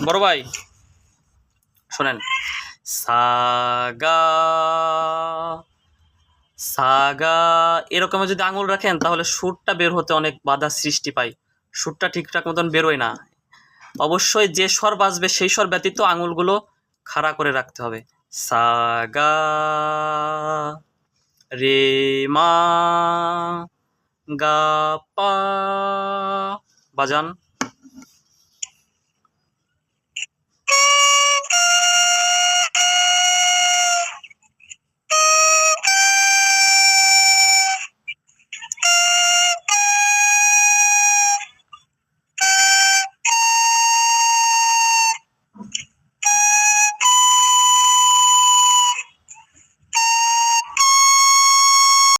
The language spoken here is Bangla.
বড় ভাই শোনেন, সাগা সাগা এরকম যদি আঙুল রাখেন তাহলে সুরটা বের হতে অনেক বাধা সৃষ্টি পায়, সুরটা ঠিকঠাক মতন বেরোয় না। অবশ্যই যে স্বর বাজবে সেই স্বর ব্যতীত আঙুলগুলো খাড়া করে রাখতে হবে। সাগা রে মা গা পা, বাজান।